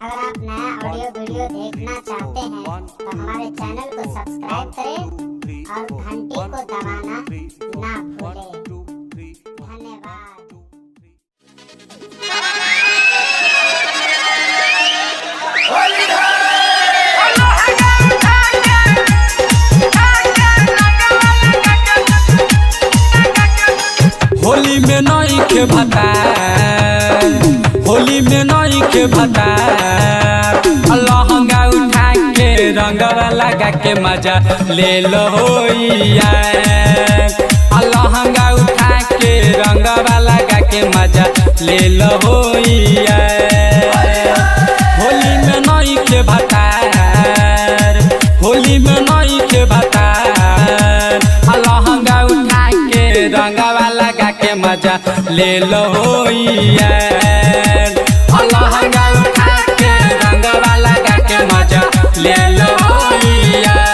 अगर आप नया ऑडियो वीडियो देखना चाहते हैं तो हमारे चैनल को सब्सक्राइब करें और घंटी को दबाना ना भूलें। धन्यवाद। होली में नई के भतार, होली में नई के भतार, लहंगा उठा के रंगवा लगा के मजा ले लो यार। लहंगा उठा के रंगवा लगा के मजा ले लो यार। होली में नई के भतार, होली में नई के भतार, लहंगा उठा के रंगवा लगा के मजा ले लो यार। लहंगा उठा के रंगवा लगा के मजा ले लो यार।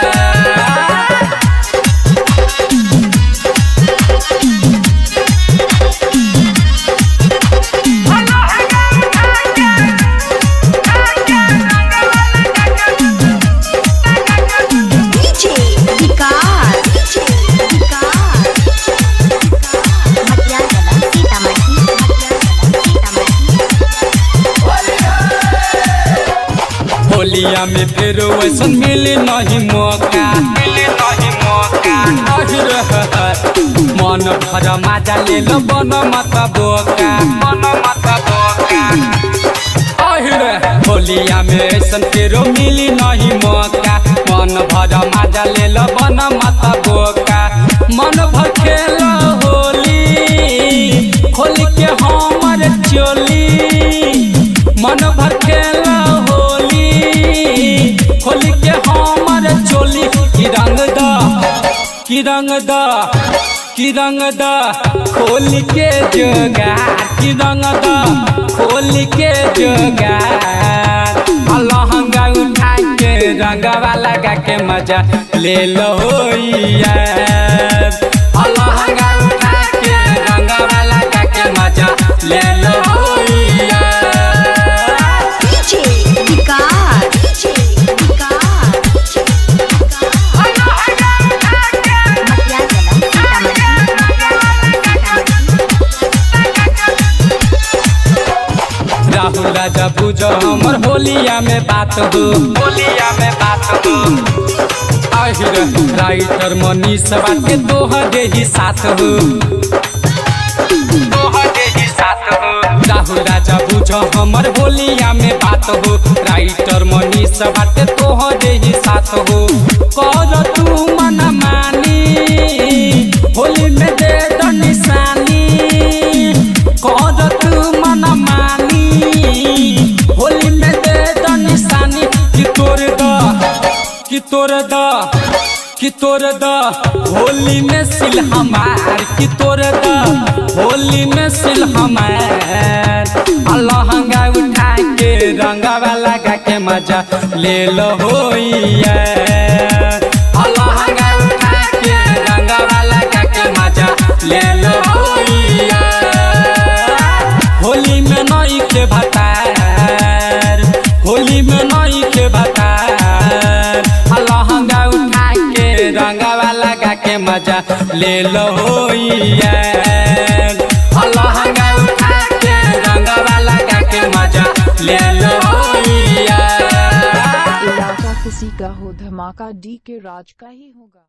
होलिया में फिर वैसन मिले नहीं मौका, मिले नहीं मौका। मन भर मजा ले लो बन मत बोका, बन मत बोका। होलिया में ऐसन फिर मिली नहीं मौका, मन भर मजा ले लो बन मत बोका। मन भर खेल होली खोल के हमर चोली, मन भर खेल खोल के हमर चोली। की रंग दा, की रंग दा, की रंग दा खोल के जोगार, की रंग दा खोल के जोगार। लहंगा उठा के रंगवा लगा के मजा ले लो यार। लहंगा उठा के रंगवा लगा के मजा ले लो यार। राहुल राजा पूजो हमर होलिया में बात हो, होलिया में बात हो। आहिर राइटर मनीष बाटे तोहरे ही साथ हो, तोहरे ही साथ हो। राहुल राजा पूजो हमर होलिया में बात हो, राइटर मनीष बाटे तोहरे ही साथ हो। कर तू मन मानी होली में दे दो निशानी, कर तू मन मानी होली में दे दो निशानी। कि तोर दा, कि तोर दा, कि तोर दा होली में सिल हमार, कि तोर दा होली में सिल हमार। लहंगा उठा के रंगवा लगा के मजा ले लो यार। लहंगा उठा के रंगवा लगा के मजा ले लो यार। होली में नई के भतार, होली में नई के भतार, लहंगा उठा के रंगवा लगा के मजा ले लो यार। लहंगा उठा के रंगवा लगा के मजा ले लो यार। इलाका किसी का हो धमाका डी के राज का ही होगा।